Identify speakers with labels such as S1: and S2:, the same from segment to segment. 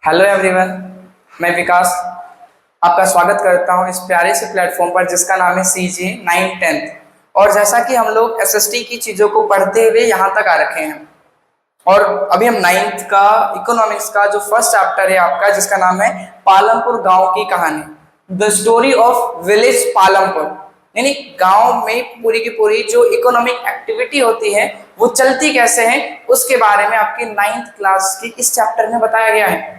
S1: Hello everyone, मैं विकास आपका स्वागत करता हूं इस प्यारे से प्लेटफॉर्म पर जिसका नाम है सीजी 9th 10th। और जैसा कि हम लोग एसएसटी की चीज़ों को पढ़ते हुए यहाँ तक आ रखे हैं और अभी हम 9th का इकोनॉमिक्स का जो फर्स्ट चैप्टर है आपका जिसका नाम है पालमपुर गांव की कहानी, the story of village Palampur. यानी गांव में पूरी की पूरी जो इकोनॉमिक एक्टिविटी होती है वो चलती कैसे है उसके बारे में आपकी 9th क्लास की इस चैप्टर में बताया गया है।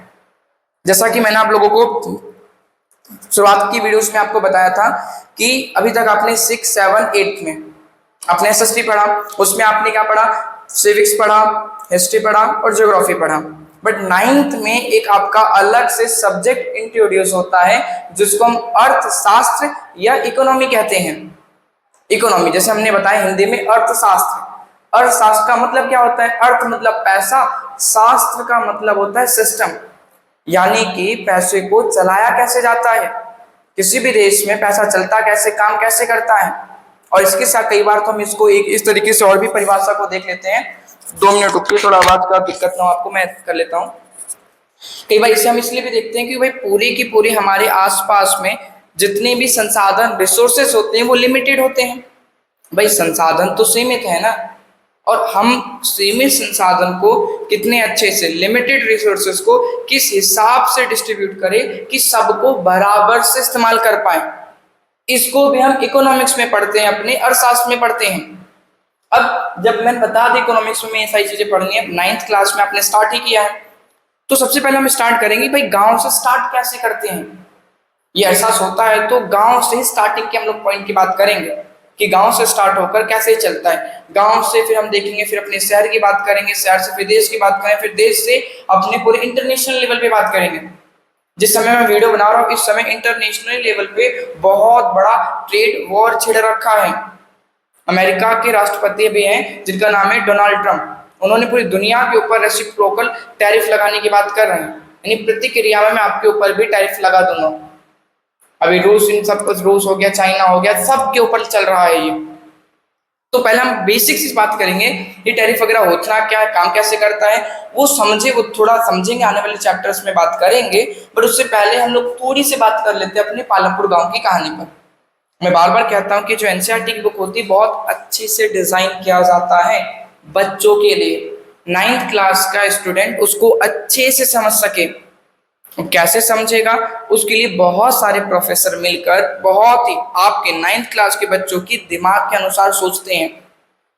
S1: जैसा कि मैंने आप लोगों को शुरुआत की वीडियोस में आपको बताया था कि अभी तक आपने 6, 7, 8 में आपने एसएसटी पढ़ा, उसमें आपने क्या पढ़ा, सिविक्स पढ़ा, हिस्ट्री पढ़ा और ज्योग्राफी पढ़ा। बट 9th में एक आपका अलग से सब्जेक्ट इंट्रोड्यूस होता है जिसको हम अर्थशास्त्र या इकोनॉमी कहते हैं। इकोनॉमी जैसे हमने बताया हिंदी में अर्थशास्त्र। अर्थशास्त्र का मतलब क्या होता है? अर्थ मतलब पैसा, शास्त्र का मतलब होता है सिस्टम, यानी कि पैसे को चलाया कैसे जाता है, किसी भी देश में पैसा चलता कैसे, काम कैसे करता है। और इसके साथ कई बार तो हम इसको एक इस तरीके से और भी परिभाषा को देख लेते हैं। 2 मिनट रुकिए, थोड़ा आवाज का दिक्कत ना हो आपको, मैं कर लेता हूँ। कई बार इसे हम इसलिए भी देखते हैं कि भाई पूरी की पूरी हमारे आसपास में जितने भी संसाधन रिसोर्सेस होते हैं वो लिमिटेड होते हैं। भाई संसाधन तो सीमित है ना, और हम सीमित संसाधन को कितने अच्छे से, लिमिटेड रिसोर्सेज को किस हिसाब से डिस्ट्रीब्यूट करें कि सबको बराबर से इस्तेमाल कर पाए, इसको भी हम इकोनॉमिक्स में पढ़ते हैं, अपने अर्थशास्त्र में पढ़ते हैं। अब जब मैंने बता दी इकोनॉमिक्स में ये सारी चीजें पढ़नी है, 9th क्लास में आपने स्टार्ट ही किया है, तो सबसे पहले हम स्टार्ट करेंगे भाई गांव से स्टार्ट कैसे करते हैं। ये एहसास होता है तो गांव से ही स्टार्टिंग के हम लोग पॉइंट की बात करेंगे कि गांव से स्टार्ट होकर कैसे चलता है। गांव से फिर हम देखेंगे, फिर अपने शहर की बात करेंगे, शहर से फिर देश की बात करें, फिर देश से अपने पूरे इंटरनेशनल लेवल पे बात करेंगे। जिस समय मैं वीडियो बना रहा हूँ इस समय इंटरनेशनल लेवल पे बहुत बड़ा ट्रेड वॉर छिड़ रखा है। अमेरिका के राष्ट्रपति भी हैं जिनका नाम है डोनाल्ड ट्रंप, उन्होंने पूरी दुनिया के ऊपर रेसिप्रोकल टैरिफ लगाने की बात कर रहे हैं, यानी प्रतिक्रिया में मैं आपके ऊपर भी टैरिफ लगा दूंगा। अभी रूस, इन सब कुछ, रूस हो गया, चाइना हो गया, सबके ऊपर चल रहा है ये। तो पहले हम बेसिक से बात करेंगे, ये टैरिफ वगैरह होता क्या है, काम कैसे करता है, वो समझे, वो थोड़ा समझेंगे, आने वाले चैप्टर्स में बात करेंगे। बट उससे पहले हम लोग थोड़ी सी बात कर लेते हैं अपने पालमपुर गांव की कहानी पर। मैं बार बार कहता हूँ कि जो एनसीईआरटी की बुक होती है बहुत अच्छे से डिजाइन किया जाता है बच्चों के लिए, 9th क्लास का स्टूडेंट उसको अच्छे से समझ सके। कैसे समझेगा, उसके लिए बहुत सारे प्रोफेसर मिलकर बहुत ही आपके 9th क्लास के बच्चों की दिमाग के अनुसार सोचते हैं।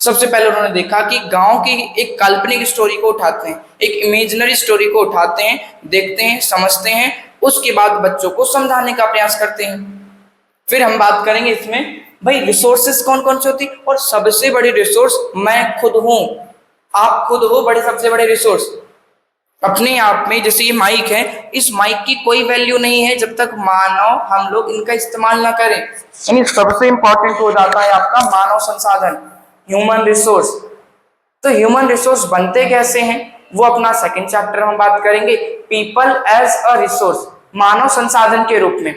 S1: सबसे पहले उन्होंने देखा कि गांव की एक काल्पनिक स्टोरी को उठाते हैं, एक इमेजिनरी स्टोरी को उठाते हैं, देखते हैं, समझते हैं, उसके बाद बच्चों को समझाने का प्रयास करते हैं। फिर हम बात करेंगे इसमें भाई रिसोर्सेस कौन कौन से होती, और सबसे बड़ी रिसोर्स मैं खुद हूं, आप खुद हो बड़े सबसे बड़े रिसोर्स अपने आप में। जैसे ये माइक है, इस माइक की कोई वैल्यू नहीं है जब तक मानव हम लोग इनका इस्तेमाल ना करें, यानी सबसे इंपॉर्टेंट हो जाता है आपका मानव संसाधन, ह्यूमन रिसोर्स। तो ह्यूमन रिसोर्स बनते कैसे हैं वो अपना सेकंड चैप्टर हम बात करेंगे, पीपल एज अ रिसोर्स, मानव संसाधन के रूप में,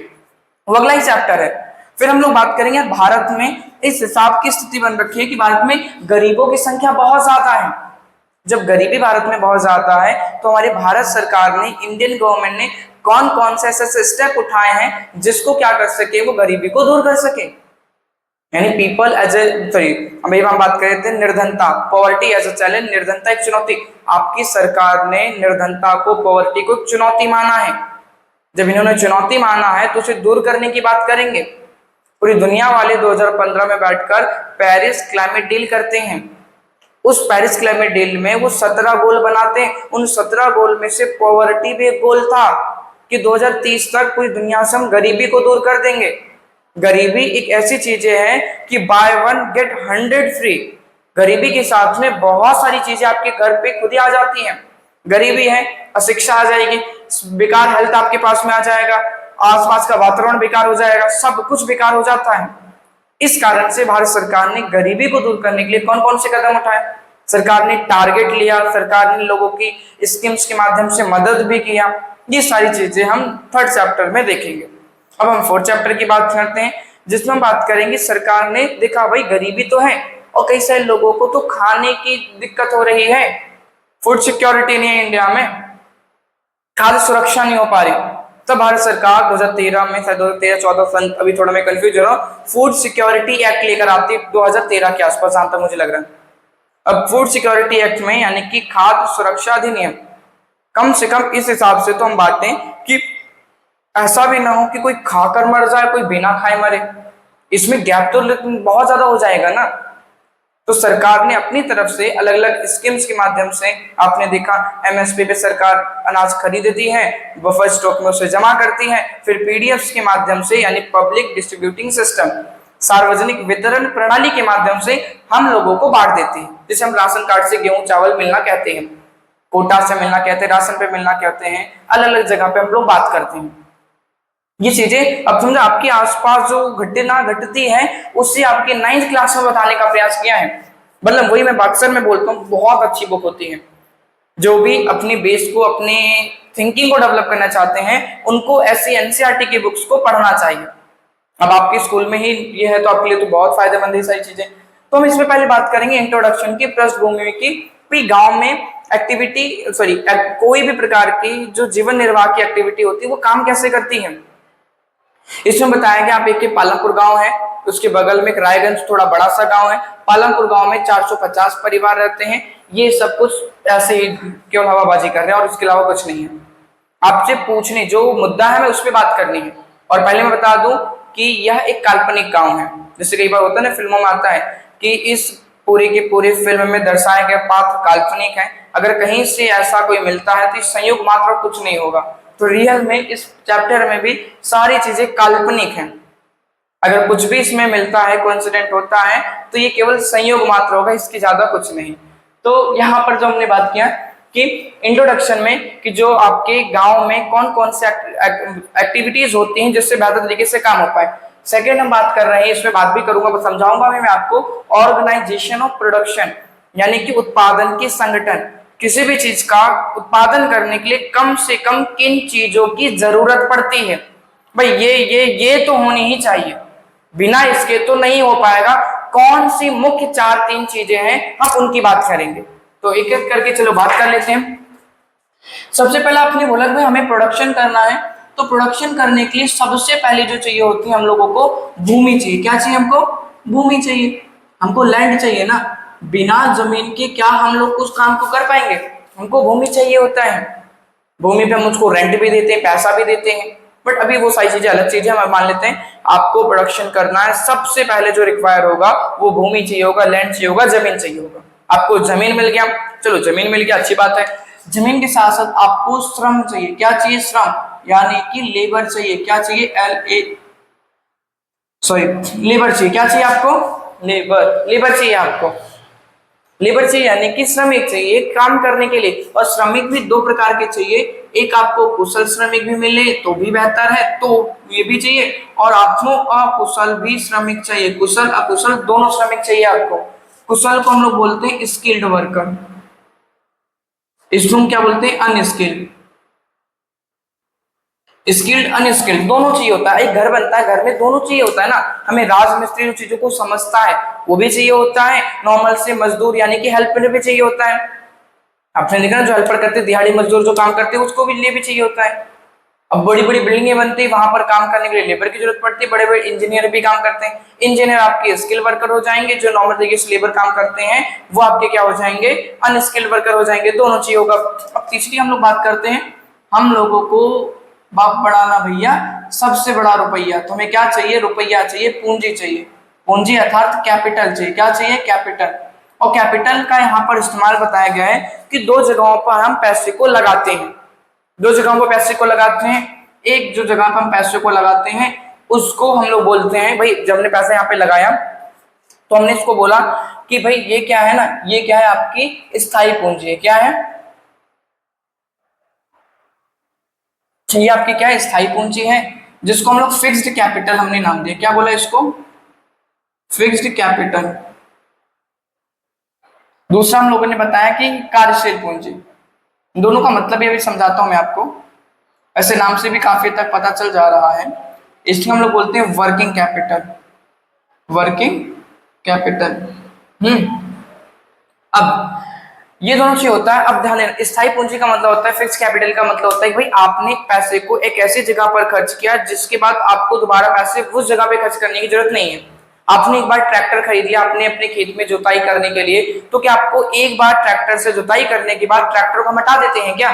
S1: वो अगला ही चैप्टर है। फिर हम लोग बात करेंगे भारत में इस हिसाब की स्थिति बन रखी है कि भारत में गरीबों की संख्या बहुत ज्यादा है। जब गरीबी भारत में बहुत ज्यादा है तो हमारी भारत सरकार ने, इंडियन गवर्नमेंट ने कौन कौन से ऐसे स्टेप उठाए हैं जिसको क्या कर सके, वो गरीबी को दूर कर सके। यानी पीपल एज ए सॉरी अभी हम बात कर रहे थे निर्धनता, पॉवर्टी एज अ चैलेंज, निर्धनता एक चुनौती। आपकी सरकार ने निर्धनता को, पॉवर्टी को चुनौती माना है। जब इन्होंने चुनौती माना है तो उसे दूर करने की बात करेंगे। पूरी दुनिया वाले 2015 में बैठकर पेरिस क्लाइमेट डील करते हैं। उस पेरिस क्लाइमेट डील में वो 17 गोल बनाते हैं, उन 17 गोल में से पॉवर्टी भी एक गोल था कि 2030 तक पूरी दुनिया से हम गरीबी को दूर कर देंगे। गरीबी एक ऐसी चीजें है कि बाय 1 गेट 100 फ्री। गरीबी के साथ में बहुत सारी चीजें आपके घर पे खुद ही आ जाती हैं। गरीबी है, अशिक्षा आ जाएगी, बेकार हेल्थ आपके पास में आ जाएगा, आसपास का वातावरण बेकार हो जाएगा, सब कुछ बेकार हो जाता है। इस कारण से भारत सरकार ने गरीबी को दूर करने के लिए कौन कौन से कदम उठाए, सरकार ने टारगेट लिया, सरकार ने लोगों की स्कीम्स के माध्यम से मदद भी किया। ये सारी चीजें हम 3rd चैप्टर में देखेंगे। अब हम 4th चैप्टर की बात करते हैं जिसमें हम बात करेंगे सरकार ने देखा भाई गरीबी तो है और कई सारे लोगों को तो खाने की दिक्कत हो रही है, फूड सिक्योरिटी नहीं है इंडिया में। खाद्य सुरक्षा नहीं हो पा रही, तब भारत सरकार 2013 में, शायद 2013-14 सन, अभी थोड़ा मैं कंफ्यूज हो रहा हूँ, फूड सिक्योरिटी एक्ट लेकर आती है 2013 के आसपास, जहां तक मुझे लग रहा है। अब फूड सिक्योरिटी एक्ट में यानी कि खाद्य सुरक्षा अधिनियम, कम से कम इस हिसाब से तो हम बांटें कि ऐसा भी ना हो कि कोई खाकर मर जाए, कोई बिना खाए मरे। इसमें गैप तो बहुत ज्यादा हो जाएगा ना। तो सरकार ने अपनी तरफ से अलग अलग स्कीम्स के माध्यम से, आपने देखा एमएसपी पे सरकार अनाज खरीदती है, बफर स्टॉक में उसे जमा करती है, फिर पीडीएफ्स के माध्यम से यानी पब्लिक डिस्ट्रीब्यूटिंग सिस्टम, सार्वजनिक वितरण प्रणाली के माध्यम से हम लोगों को बांट देती है। जिसे हम राशन कार्ड से गेहूं चावल मिलना कहते हैं, कोटा से मिलना कहते हैं, राशन पे मिलना कहते हैं, अलग अलग जगह पे हम लोग बात करते हैं। ये चीजें अब समझो आपके आसपास जो घटना घटती है उससे आपके 9th क्लास में बताने का प्रयास किया है। मतलब वही मैं अक्सर में बोलता हूँ, बहुत अच्छी बुक होती है। जो भी अपनी बेस को, अपने थिंकिंग को डेवलप करना चाहते हैं, उनको ऐसी एनसीईआरटी की बुक्स को पढ़ना चाहिए। अब आपके स्कूल में ही ये है तो आपके लिए तो बहुत फायदेमंद है सारी चीजें। तो हम इसमें पहले बात करेंगे इंट्रोडक्शन की, पृष्ठभूमि की। गांव में एक्टिविटी, सॉरी, कोई भी प्रकार की जो जीवन निर्वाह की एक्टिविटी होती है वो काम कैसे करती है। इसमें बताया गया, आप एक पालमपुर गांव है, उसके बगल में एक रायगंज थोड़ा बड़ा सा गांव है। पालमपुर गांव में 450 परिवार रहते हैं। ये सब कुछ ऐसे ही केवल हवाबाजी कर रहे हैं और उसके अलावा कुछ नहीं है। आपसे पूछने जो मुद्दा है मैं उस पर बात करनी है। और पहले मैं बता दूं कि यह एक काल्पनिक गांव है। जैसे कई बार होता है ना, फिल्मों में आता है कि इस पूरे के पूरे फिल्म में दर्शाए गए पात्र काल्पनिक है, अगर कहीं से ऐसा कोई मिलता है तो संयोग मात्र कुछ नहीं होगा। तो रियल में इस चैप्टर में भी सारी चीजें काल्पनिक हैं। अगर कुछ भी इसमें मिलता है, कोइंसिडेंट होता है, तो ये केवल संयोग मात्र होगा, इसकी ज्यादा कुछ नहीं। तो यहाँ पर जो हमने बात किया कि इंट्रोडक्शन में कि जो आपके गांव में कौन कौन से एक्टिविटीज होती हैं जिससे बेहतर तरीके से काम हो पाए। सेकेंड हम बात कर रहे हैं, इसमें बात भी करूंगा, समझाऊंगा मैं आपको, ऑर्गेनाइजेशन ऑफ प्रोडक्शन, यानी कि उत्पादन की संगठन। किसी भी चीज का उत्पादन करने के लिए कम से कम किन चीजों की जरूरत पड़ती है। भाई ये तो होनी ही चाहिए, बिना इसके तो नहीं हो पाएगा। कौन सी मुख्य 4-3 चीजें हैं, हम उनकी बात करेंगे। तो एक एक करके चलो बात कर लेते हैं। सबसे पहले आपने बोला कि हमें प्रोडक्शन करना है, तो प्रोडक्शन करने के लिए सबसे पहले जो चाहिए होती है हम लोगों को भूमि चाहिए। क्या चाहिए हमको? भूमि चाहिए, हमको लैंड चाहिए ना। बिना जमीन के क्या हम लोग उस काम को कर पाएंगे? हमको भूमि चाहिए होता है। भूमि पे हम उसको रेंट भी देते हैं, पैसा भी देते हैं, बट अभी वो सारी चीजें अलग चीजें हम मान लेते हैं। आपको प्रोडक्शन करना है, सबसे पहले जो रिक्वायर होगा वो भूमि चाहिए होगा, लैंड चाहिए होगा, जमीन चाहिए होगा। आपको जमीन मिल गया, चलो जमीन मिल गया, अच्छी बात है। जमीन के साथ साथ आपको श्रम चाहिए। क्या चाहिए? श्रम, यानी कि लेबर चाहिए। क्या चाहिए? लेबर चाहिए। क्या चाहिए आपको? लेबर चाहिए आपको। लेबर चाहिए यानी कि श्रमिक चाहिए काम करने के लिए। और श्रमिक भी 2 प्रकार के चाहिए, एक आपको कुशल श्रमिक भी मिले तो भी बेहतर है, तो ये भी चाहिए, और आपको अकुशल भी श्रमिक चाहिए। कुशल अकुशल दोनों श्रमिक चाहिए आपको। कुशल को हम लोग बोलते हैं स्किल्ड वर्कर, इसको हम क्या बोलते हैं? अनस्किल्ड। स्किल्ड अनस्किल्ड दोनों चाहिए होता है। एक घर बनता है, घर में दोनों चाहिए होता है ना। हमें राजमिस्त्री जो चीजों को समझता है वो भी चाहिए होता है, नॉर्मल से मजदूर यानी कि हेल्पर भी चाहिए होता है। आपने देखा ना, जो हेल्पर करते हैं, दिहाड़ी मजदूर जो काम करते हैं, उसको भी लिए भी चाहिए होता है। अब बड़ी बड़ी बिल्डिंगें बनती है, वहां पर काम करने के लिए लेबर की जरूरत पड़ती है। बड़े बड़े इंजीनियर भी काम करते हैं। इंजीनियर आपके स्किल वर्कर हो जाएंगे, जो नॉर्मल तरीके से लेबर काम करते हैं वो आपके क्या हो जाएंगे? अनस्किल्ड वर्कर हो जाएंगे। दोनों चाहिए होगा। अब तीसरी हम लोग बात करते हैं, हम लोगों को बाप बढ़ाना भैया, सबसे बड़ा रुपया। तो हमें क्या चाहिए? रुपया चाहिए, पूंजी चाहिए। पूंजी अर्थात कैपिटल चाहिए। क्या चाहिए? कैपिटल। और कैपिटल का यहाँ पर इस्तेमाल बताया गया है कि 2 जगहों पर हम पैसे को लगाते हैं। 2 जगहों पर पैसे को लगाते हैं। एक जो जगह पर हम पैसे को लगाते हैं उसको हम लोग बोलते हैं, भाई जब हमने पैसा यहाँ पे लगाया तो हमने इसको बोला कि भाई ये क्या है ना, ये क्या है? आपकी स्थायी पूंजी है। क्या है? ये आपकी क्या है? स्थायी पूंजी है, जिसको हम लोग फिक्स्ड कैपिटल हमने नाम दिया। क्या बोला इसको? Fixed capital. दूसरा हम लोगों ने बताया कि कार्यशील पूंजी। दोनों का मतलब ये भी समझाता हूं मैं आपको, ऐसे नाम से भी काफी तक पता चल जा रहा है। इसको हम लोग बोलते हैं वर्किंग कैपिटल। Working capital. अब ये दोनों चीज होता है। अब ध्यान देना, स्थायी पूंजी का मतलब होता है, फिक्स कैपिटल का मतलब होता है कि भाई आपने पैसे को एक ऐसी जगह पर खर्च किया जिसके बाद आपको दोबारा पैसे उस जगह पे खर्च करने की जरूरत नहीं है। आपने एक बार ट्रैक्टर खरीद लिया आपने अपने खेत में जुताई करने के लिए, तो क्या आपको एक बार ट्रैक्टर से जुताई करने के बाद ट्रैक्टर को हम हटा देते हैं क्या?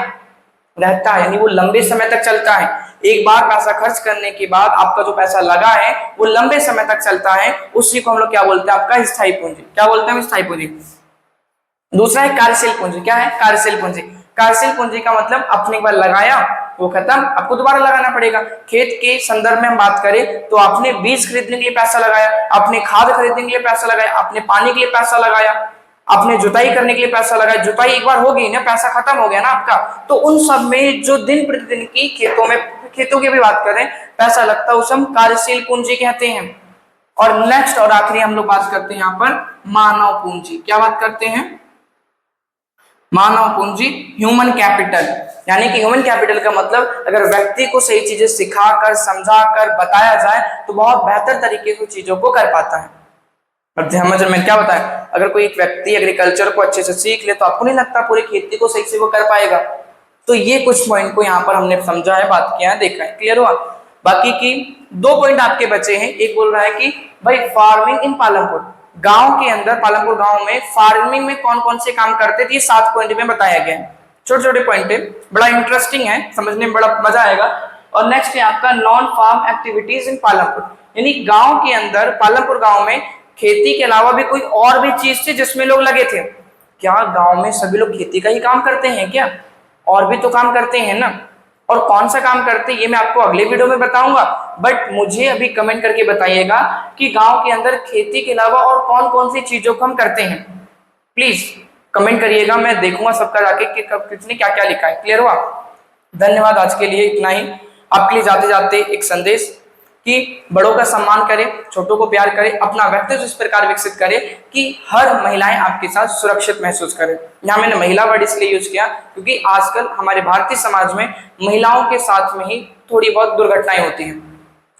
S1: रहता है, यानी वो लंबे समय तक चलता है। एक बार पैसा खर्च करने के बाद आपका जो पैसा लगा है वो लंबे समय तक चलता है, उसी को हम लोग क्या बोलते हैं? आपका स्थायी पूंजी। क्या बोलते हैं? स्थायी पूंजी। दूसरा है कार्यशील पूंजी। क्या है? कार्यशील पूंजी। कार्यशील पूंजी का मतलब आपने एक बार लगाया वो खत्म, आपको दोबारा लगाना पड़ेगा। खेत के संदर्भ में हम बात करें तो आपने बीज खरीदने के लिए पैसा लगाया, आपने खाद खरीदने के लिए पैसा लगाया, आपने पानी के लिए पैसा लगाया, आपने जुताई करने के लिए पैसा लगाया। जुताई एक बार हो गई ना, पैसा खत्म हो गया ना आपका, तो उन सब में जो दिन प्रतिदिन की खेतों की भी बात करें पैसा लगता है, उसे हम कार्यशील पूंजी कहते हैं। और नेक्स्ट और आखिरी हम लोग बात करते हैं यहाँ पर मानव पूंजी। क्या बात करते हैं? मानव पूंजी, ह्यूमन कैपिटल। यानी कि ह्यूमन कैपिटल का मतलब अगर व्यक्ति को सही चीजें सिखाकर समझाकर बताया जाए तो बहुत बेहतर तरीके से चीजों को कर पाता है। अब ध्यान में क्या बताया, अगर कोई एक व्यक्ति एग्रीकल्चर को अच्छे से सीख ले तो आपको नहीं लगता पूरी खेती को सही से वो कर पाएगा? तो ये कुछ पॉइंट को यहाँ पर हमने समझा है, बात किया है, देखा है। क्लियर हुआ? बाकी की 2 पॉइंट आपके बचे हैं। एक बोल रहा है कि भाई फार्मिंग इन पालमपुर, गांव के अंदर पालमपुर गांव में फार्मिंग में कौन कौन से काम करते थे, ये 7 पॉइंट में बताया गया है। छोटे छोटे पॉइंट है, बड़ा इंटरेस्टिंग है, समझने में बड़ा मजा आएगा। और नेक्स्ट है आपका non farm activities in Palampur, यानी गांव के अंदर पालमपुर गांव में खेती के अलावा भी कोई और भी चीज थी जिसमें लोग लगे थे। क्या गांव में सभी लोग खेती का ही काम करते हैं क्या? और भी तो काम करते हैं ना। और कौन सा काम करते हैं ये मैं आपको अगले वीडियो में बताऊंगा, बट मुझे अभी कमेंट करके बताइएगा कि गांव के अंदर खेती के अलावा और कौन कौन सी चीजों को हम करते हैं। प्लीज कमेंट करिएगा, मैं देखूंगा सबका जाके कि किसने क्या क्या लिखा है। क्लियर हुआ? धन्यवाद, आज के लिए इतना ही। आपके लिए जाते जाते एक संदेश कि बड़ों का सम्मान करें, छोटों को प्यार करें, अपना व्यक्तित्व इस प्रकार विकसित करें कि हर महिलाएं आपके साथ सुरक्षित महसूस करें। यहाँ मैंने महिला वर्ड इसलिए यूज किया क्योंकि आजकल हमारे भारतीय समाज में महिलाओं के साथ में ही थोड़ी बहुत दुर्घटनाएं होती हैं,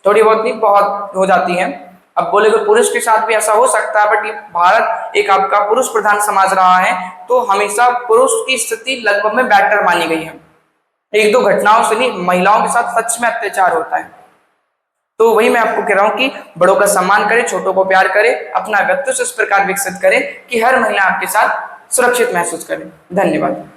S1: थोड़ी बहुत नहीं बहुत हो जाती हैं। अब बोले तो पुरुष के साथ भी ऐसा हो सकता है, बट भारत एक आपका पुरुष प्रधान समाज रहा है, तो हमेशा पुरुष की स्थिति लगभग में बेटर मानी गई है। 1-2 घटनाओं से नहीं, महिलाओं के साथ सच में अत्याचार होता है। तो वही मैं आपको कह रहा हूं कि बड़ों का सम्मान करें, छोटों को प्यार करें, अपना व्यक्तित्व इस प्रकार विकसित करें कि हर महिला आपके साथ सुरक्षित महसूस करे। धन्यवाद।